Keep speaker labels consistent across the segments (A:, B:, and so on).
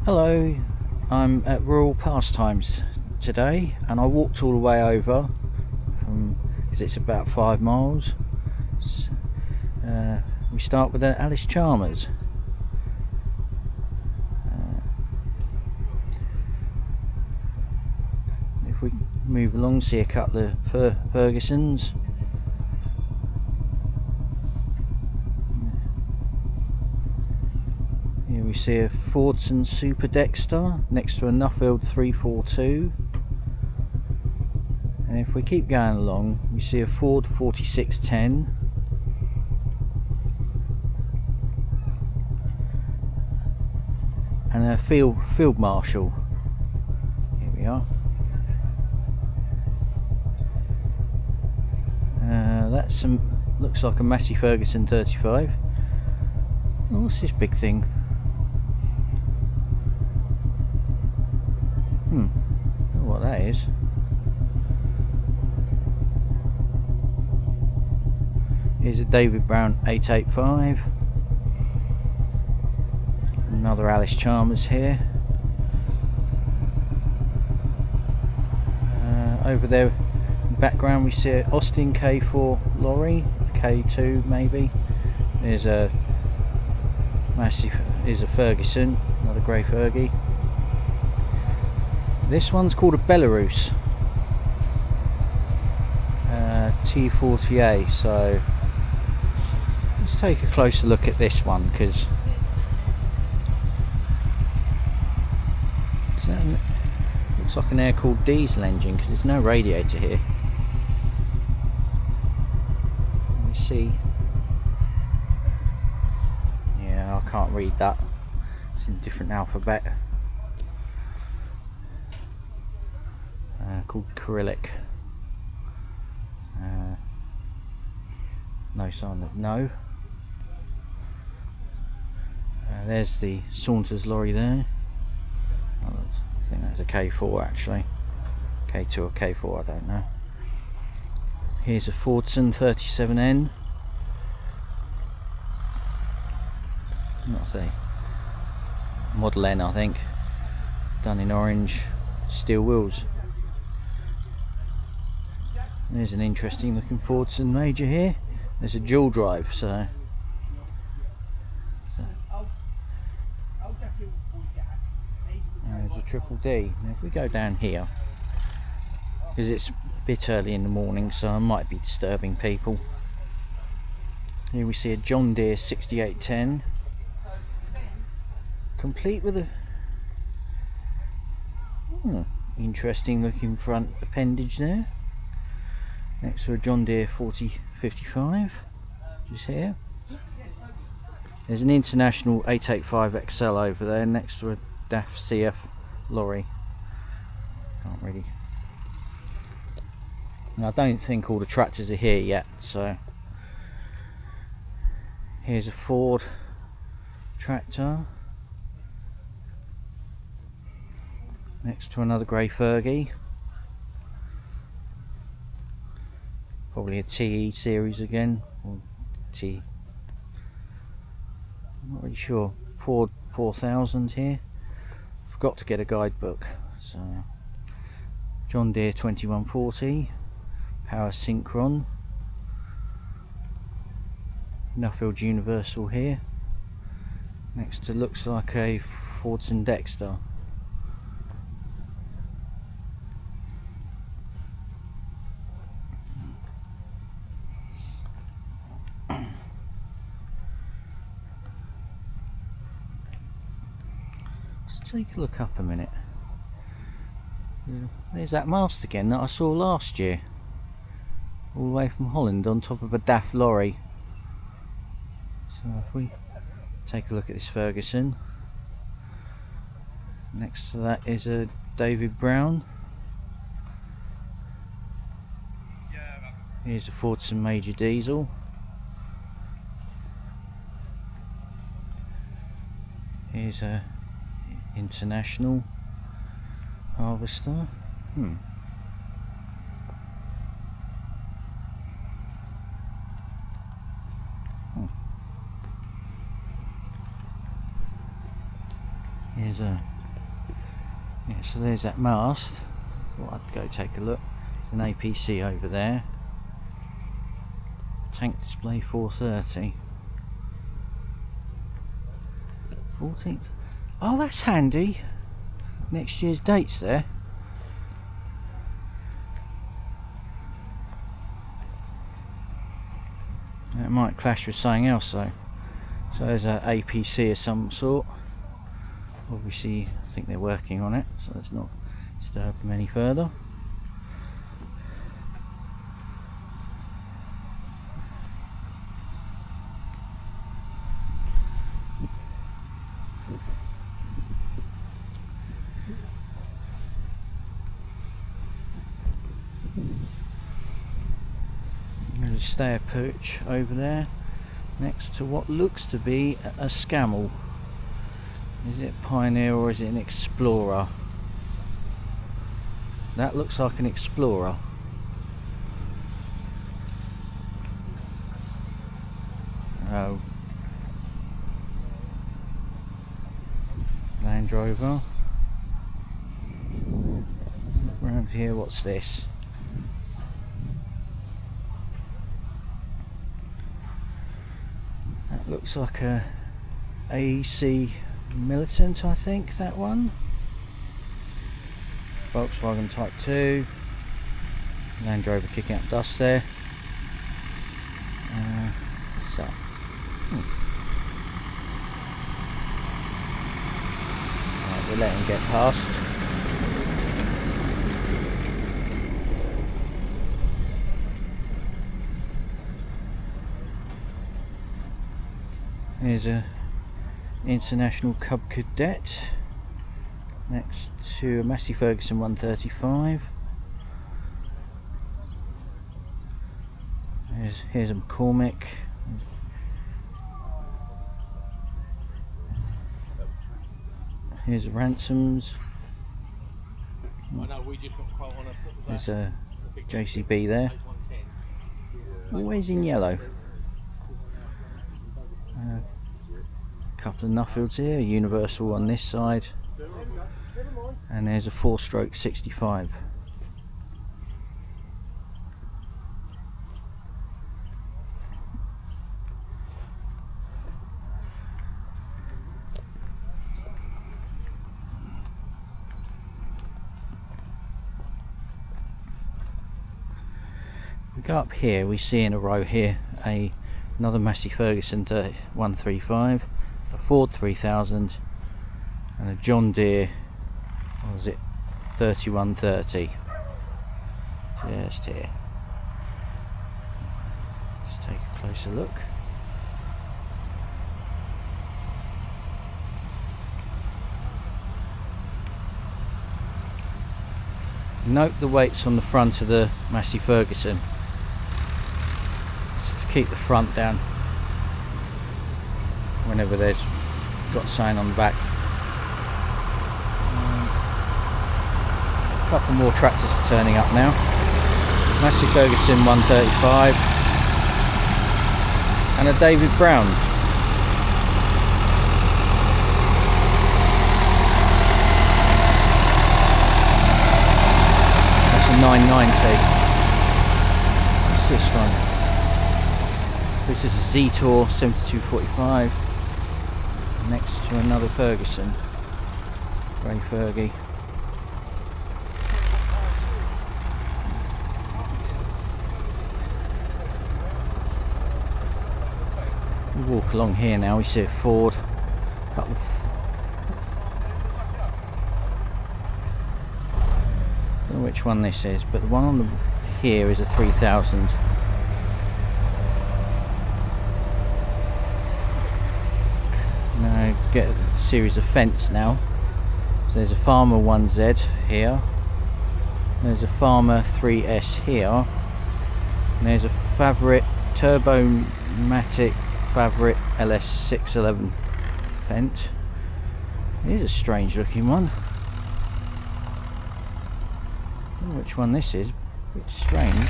A: Hello, I'm at Rural Pastimes today and I walked all the way over because it's about 5 miles. We start with Alice Chalmers. If we move along, see a couple of Fergusons. Here we see a Fordson Super Dexter next to a Nuffield 342. And if we keep going along, we see a Ford 4610. And a Field Marshal. Here we are. That's looks like a Massey Ferguson 35. Oh, what's this big thing? Don't know what that is. Here's a David Brown 885. Another Alice Chalmers here. Over there in the background we see an Austin K4 lorry, K2 maybe. There's a massive, here's a Ferguson, another grey Fergie. This one's called a Belarus T40A, so let's take a closer look at this one, because looks like an air-cooled diesel engine because there's no radiator here. Let me see. Yeah, I can't read that. It's in a different alphabet. Called Cyrillic. No sign of no. There's the Saunters lorry there. I think that's a K4 actually. K2 or K4, I don't know. Here's a Fordson 37N. What's a Model N, I think. Done in orange, steel wheels. There's an interesting looking Fordson Major here. There's a dual drive, so there's a Triple D. Now if we go down here, because it's a bit early in the morning, so I might be disturbing people. Here we see a John Deere 6810, complete with a interesting looking front appendage there, next to a John Deere 4055, which is here. There's an International 885 XL over there next to a DAF CF lorry. Can't really. And I don't think all the tractors are here yet, so here's a Ford tractor next to another grey Fergie. Probably a TE series again, or T. I'm not really sure. Ford 4000 here. Forgot to get a guidebook. So John Deere 2140, Power Synchron, Nuffield Universal here. Next to looks like a Fordson Dexter. Take a look up a minute. There's that mast again that I saw last year, all the way from Holland on top of a DAF lorry. So if we take a look at this Ferguson, next to that is a David Brown. Here's a Fordson Major diesel. Here's a International Harvester. Here's a Yeah, so there's that mast. Thought I'd go take a look. There's an APC over there. Tank display 430. 14th. Oh, that's handy. Next year's dates there. It might clash with something else though. So there's a APC of some sort. Obviously, I think they're working on it, so let's not disturb them any further. There's a stair perch over there next to what looks to be a Scamel. Is it Pioneer or is it an Explorer? That looks like an Explorer. Oh, Land Rover. Around here, what's this? That looks like a AEC Militant, I think, that one. Volkswagen Type 2. Land Rover kicking up dust there. Right, we'll let him get past. Here's a International Cub Cadet next to a Massey Ferguson 135. Here's a McCormick. Here's a Ransoms. There's a JCB there. Always in yellow. Couple of Nuffields here, Universal on this side, and there's a 4-stroke 65. We go up here, we see in a row here another Massey Ferguson 135, a Ford 3000 and a John Deere, what was it, 3130, just here. Let's take a closer look. Note the weights on the front of the Massey Ferguson, just to keep the front down whenever there's got sign on the back. A couple more tractors turning up now. Massey Ferguson 135 and a David Brown. That's a 990. What's this one? This is a Z-Tour 7245. Next to another Ferguson, grey Fergie. We walk along here now, we see a Ford, couple of, I don't know which one this is, but the one on the here is a 3000. Now get a series of fence now. So there's a Farmer 1Z here, there's a Farmer 3S here, and there's a Favourite Turbomatic Favourite LS611 fence. It is a strange looking one. I don't know which one this is, it's strange.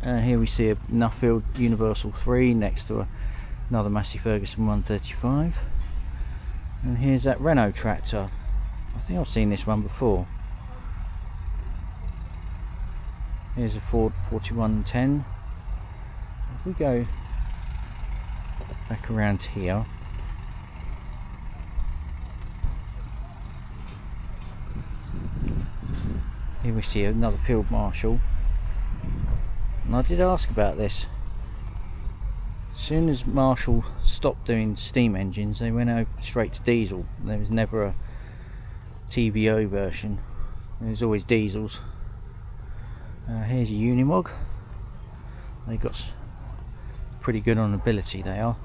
A: Here we see a Nuffield Universal 3 next to another Massey Ferguson 135. And here's that Renault tractor. I think I've seen this one before. Here's a Ford 4110. If we go back around here, here we see another field marshal. And I did ask about this. As soon as Marshall stopped doing steam engines, they went over straight to diesel. There was never a TBO version. There was always diesels. Here's your Unimog. They got pretty good on ability, they are.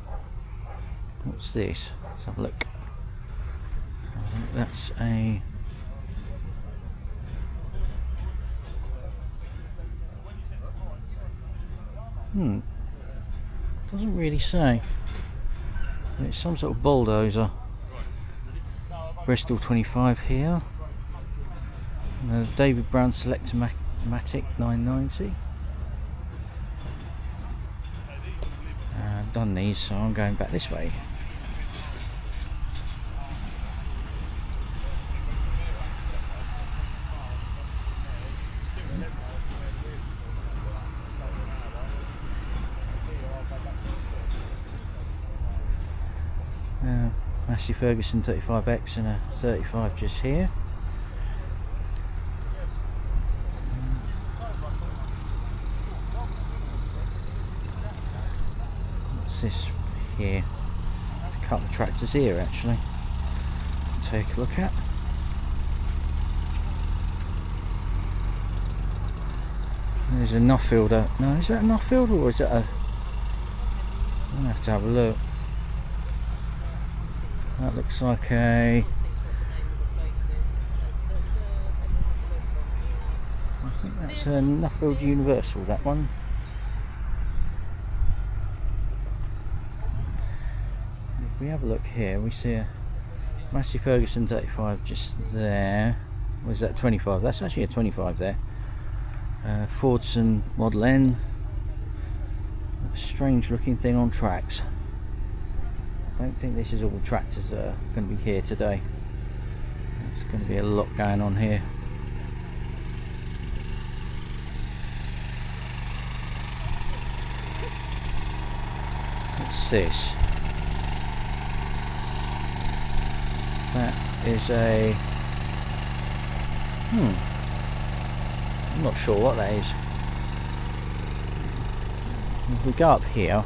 A: What's this? Let's have a look. I think that's a... doesn't really say. It's some sort of bulldozer. Bristol 25 here. David Brown Selectomatic 990. I've done these, so I'm going back this way. Massey Ferguson 35X and a 35 just here. What's this here? There's a couple of tractors here actually. Take a look at. There's a Nuffielder. No, is that a Nuffielder or is that a... I'm gonna have to have a look. That looks like a... I think that's a Nuffield Universal, that one. If we have a look here, we see a Massey Ferguson 35 just there. Or is that 25? That's actually a 25 there. Fordson Model N. A strange looking thing on tracks. I don't think this is all the tractors that are going to be here today. There's going to be a lot going on here. What's this? That is a... I'm not sure what that is. If we go up here,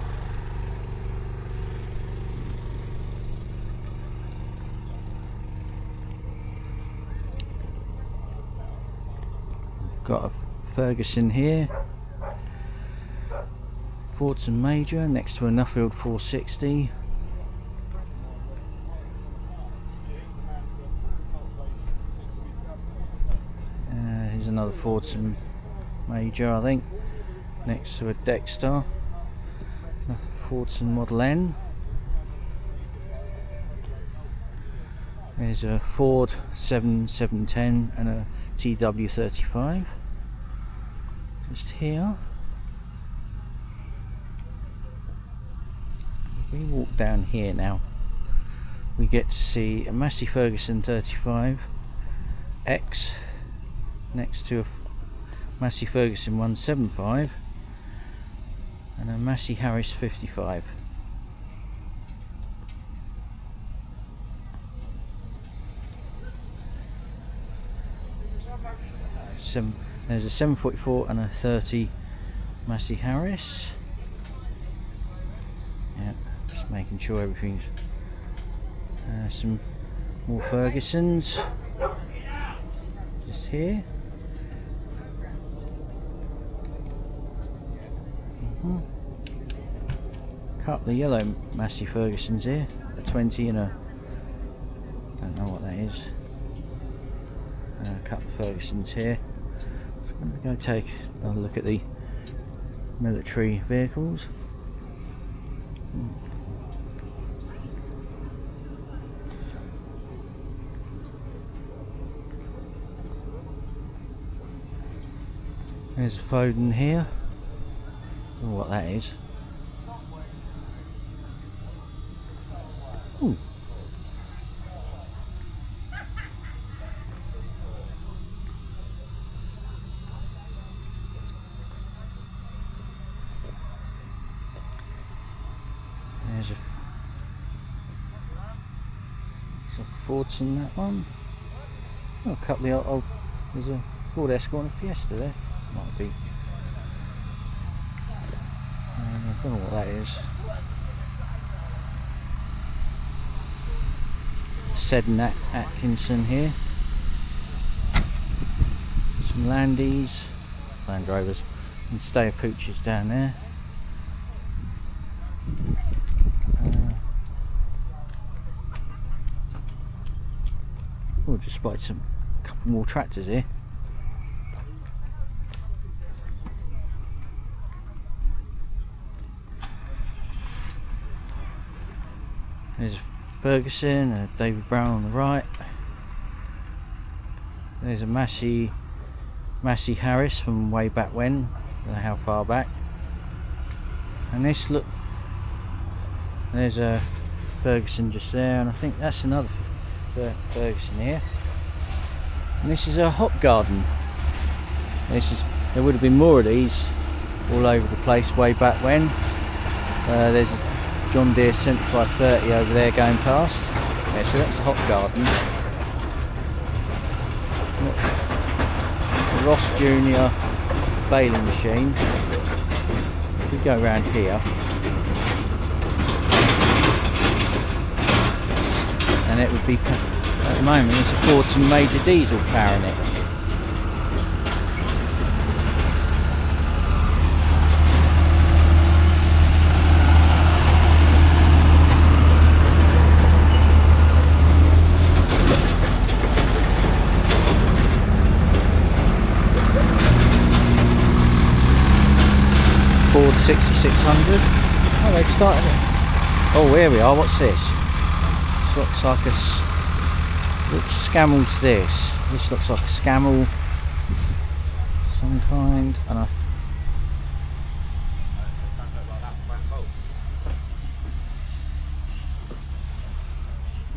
A: got a Ferguson here, Fordson Major next to a Nuffield 460. Here's another Fordson Major, I think, next to a Dexter, Fordson Model N. There's a Ford 7710 and a TW35 just here. If we walk down here now, we get to see a Massey Ferguson 35X next to a Massey Ferguson 175 and a Massey Harris 55. There's a 744 and a 30 Massey Harris. Yeah, just making sure everything's... some more Fergusons just here. Couple of yellow Massey Fergusons here, a 20 and a... don't know what that is. A couple of Fergusons here. I'm going to take another look at the military vehicles. There's a Foden here. I don't know what that is. There's a Fordson, that one. Oh, a couple of old. There's a Ford Escort and a Fiesta there. Might be. I don't know what that is. Seddon Atkinson here. Some Landies, Land Rovers, and Steyr Pooches down there. Just spotted a couple more tractors here. There's Ferguson, David Brown on the right. There's a Massey Harris from way back when, I don't know how far back. And this, look, there's a Ferguson just there, and I think that's another Ferguson here. And this is a hop garden. There would have been more of these all over the place way back when. There's a John Deere 7530 over there going past. Yeah, so that's a hop garden. The Ross Junior baling machine. If we go around here, and it would be, at the moment, there's a Fordson Major Diesel powering it. Ford 6600. Oh, they've started it. Oh, here we are. What's this? This looks like which Scamel's this? This looks like a Scamel some kind, and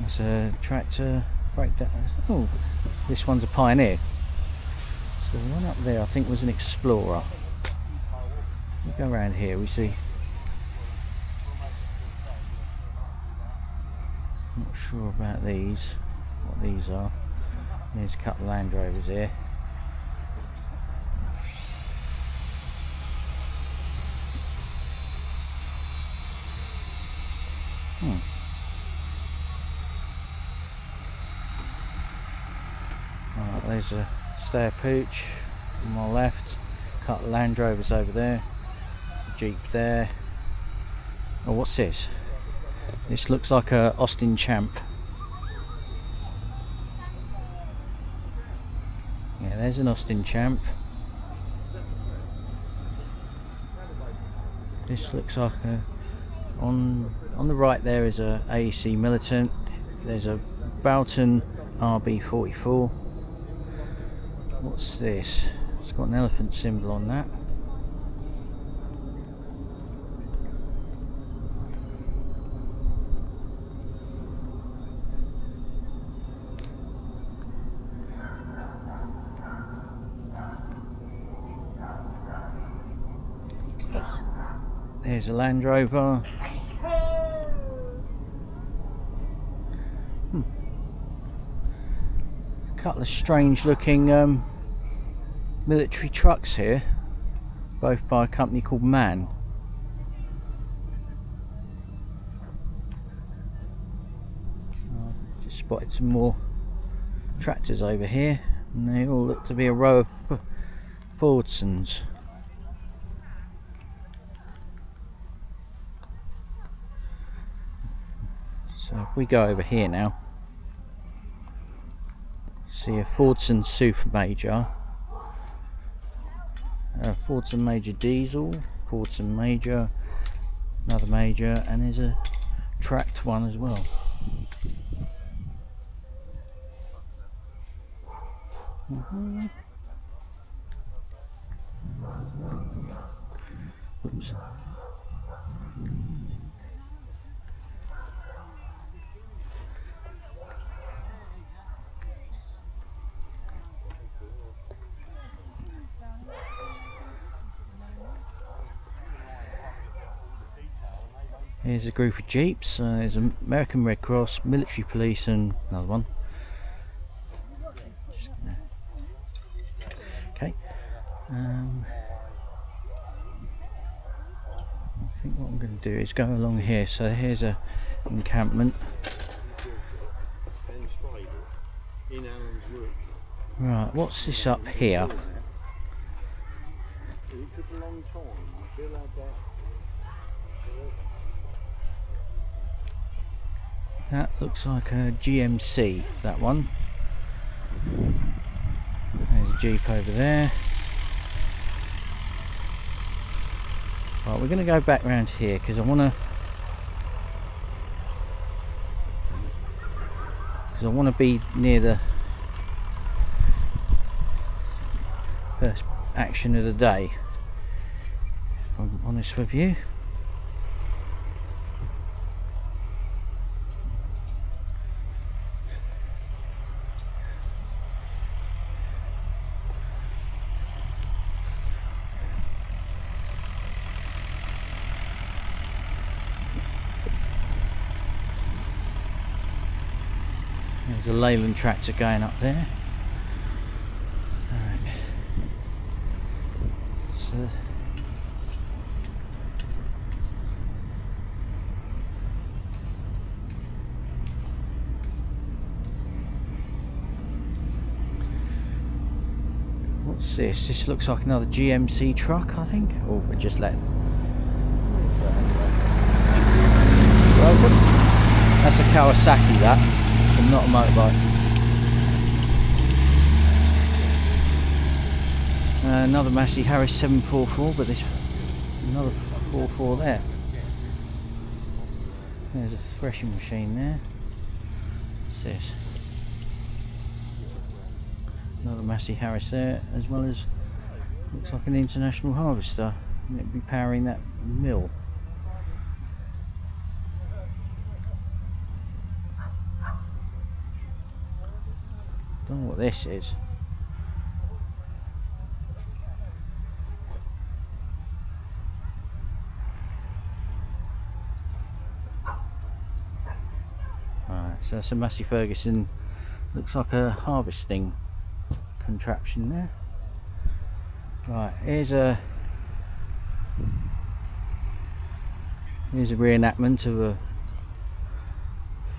A: there's a tractor breakdown. Oh, this one's a Pioneer. So the one up there I think was an Explorer. We go around here, we see. Not sure about these, what these are. There's a couple of Land Rovers here. Right, there's a Steyr Pooch on my left. A couple of Land Rovers over there. Jeep there. Oh, what's this? This looks like a Austin Champ. Yeah, there's an Austin Champ. This looks like a, on the right there is a AEC Militant. There's a Boughton RB44. What's this? It's got an elephant symbol on that. There's a Land Rover. A couple of strange looking military trucks here, both by a company called MAN. Just spotted some more tractors over here, and they all look to be a row of Fordsons. So if we go over here now, see a Fordson Super Major, a Fordson Major Diesel, Fordson Major, another Major, and there's a tracked one as well. Oops. Here's a group of jeeps. There's American Red Cross, military police, and another one. Okay. I think what I'm going to do is go along here. So here's a encampment. Right, what's this up here? That looks like a GMC, that one. There's a Jeep over there. Right, we're going to go back around here because I want to be near the first action of the day, if I'm honest with you. There's a Leyland tractor going up there. Alright. So what's this? This looks like another GMC truck, I think. Or we're just letting. That's a Kawasaki, that. Not a motorbike. Another Massey Harris 744, but there's another 44 there. There's a threshing machine there. What's this? Another Massey Harris there, as well as looks like an international harvester. And it'd be powering that mill. Don't know what this is. Alright, so that's a Massey Ferguson. Looks like a harvesting contraption there. Right, here's a reenactment of a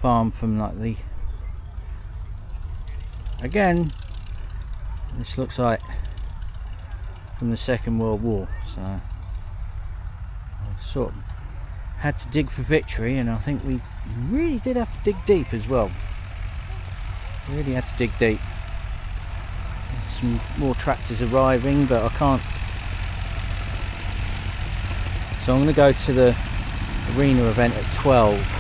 A: farm from like the. Again, this looks like from the Second World War, so I sort of had to dig for victory, and I think we really did have to dig deep as well. Really had to dig deep. Some more tractors arriving, but I can't. So I'm going to go to the arena event at 12.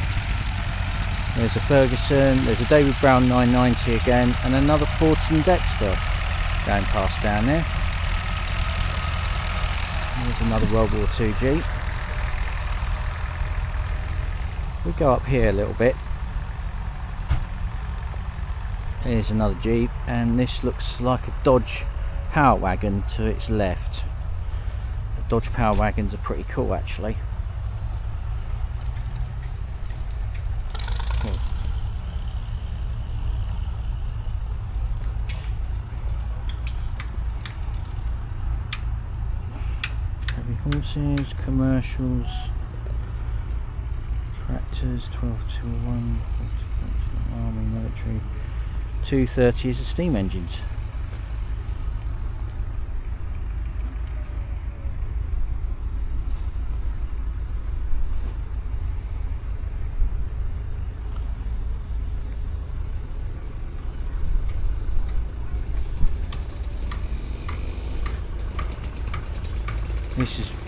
A: There's a Ferguson, there's a David Brown 990 again, and another Fortin Dexter going past down there. There's another World War II Jeep. We go up here a little bit. Here's another Jeep, and this looks like a Dodge Power Wagon to its left. The Dodge Power Wagons are pretty cool actually. Horses, commercials, tractors, 1221, army, military, 230 is the steam engines.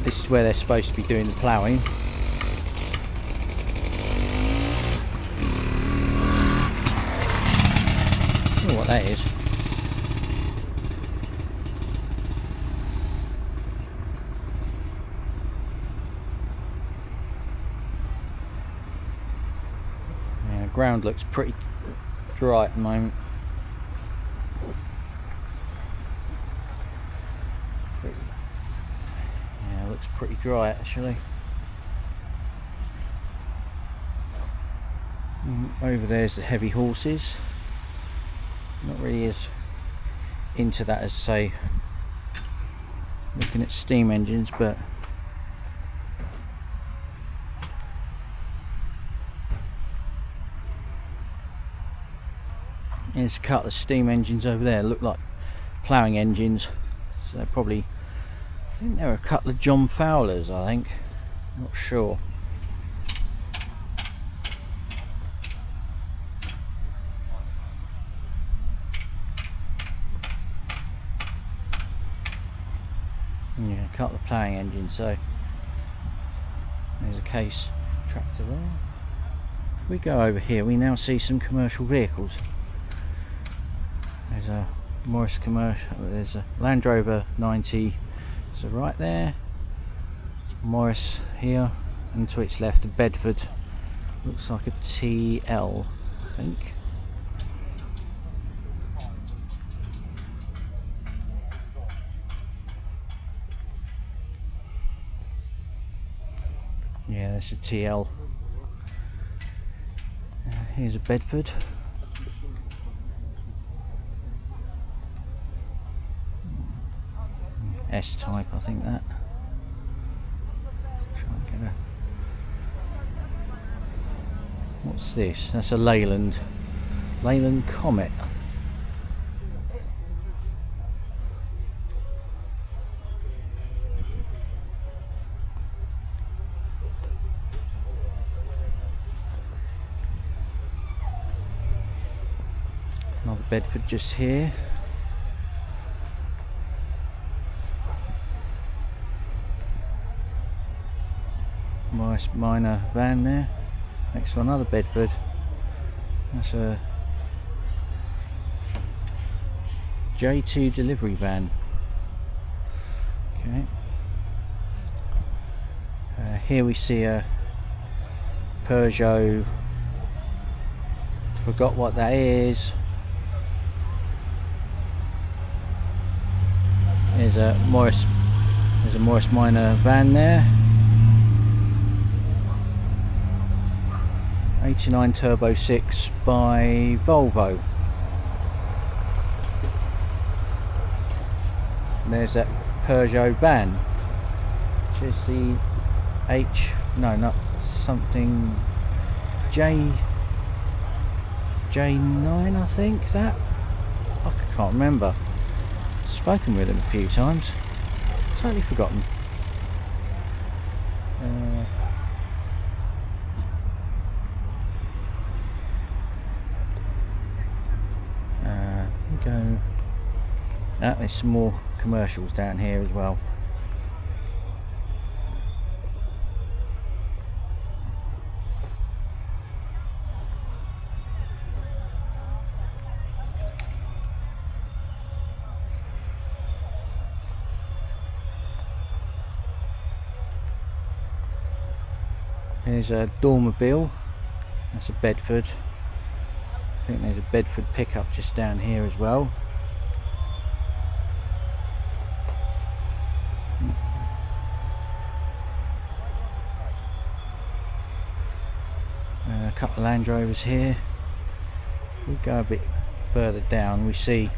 A: This is where they're supposed to be doing the ploughing. I don't know what that is. Yeah, the ground looks pretty dry at the moment. Looks pretty dry actually. Over there's the heavy horses. Not really as into that as, say, looking at steam engines, but there's a couple of steam engines over there, look like ploughing engines, so probably, I think there are a couple of John Fowlers, I think, not sure. Yeah, a couple of ploughing engines, so there's a case tractor there. If we go over here, we now see some commercial vehicles. There's a Morris commercial, there's a Land Rover 90, so right there, Morris here, and to its left a Bedford, looks like a TL, I think. Yeah, that's a TL. Here's a Bedford. S-type, I think that. Try and get a... What's this? That's a Leyland Comet. Another Bedford just here. Nice minor van there. Next to another Bedford. That's a J2 delivery van. Okay. Here we see a Peugeot. Forgot what that is. There's a Morris Minor van there. 89 Turbo 6 by Volvo. And there's that Peugeot van, which is the J9, I think. That I can't remember. Spoken with him a few times, totally forgotten. Go. There's some more commercials down here as well. Here's a Dormobile, that's a Bedford. I think there's a Bedford pickup just down here as well. A couple of Land Rovers here. We go a bit further down, we see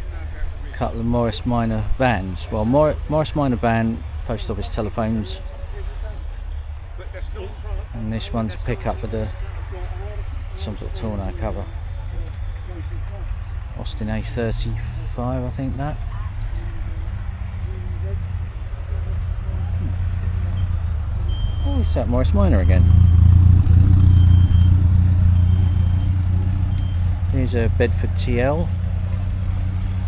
A: a couple of Morris Minor vans. Well, Morris Minor van, post office telephones. And this one's a pickup with some sort of tonneau cover. Austin A35, I think that. Oh, it's that Morris Minor again. Here's a Bedford TL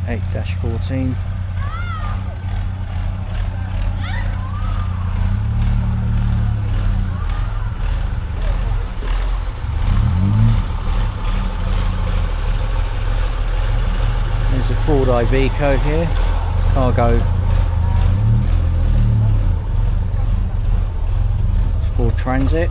A: 8-14. Ford Iveco here, cargo, Ford Transit.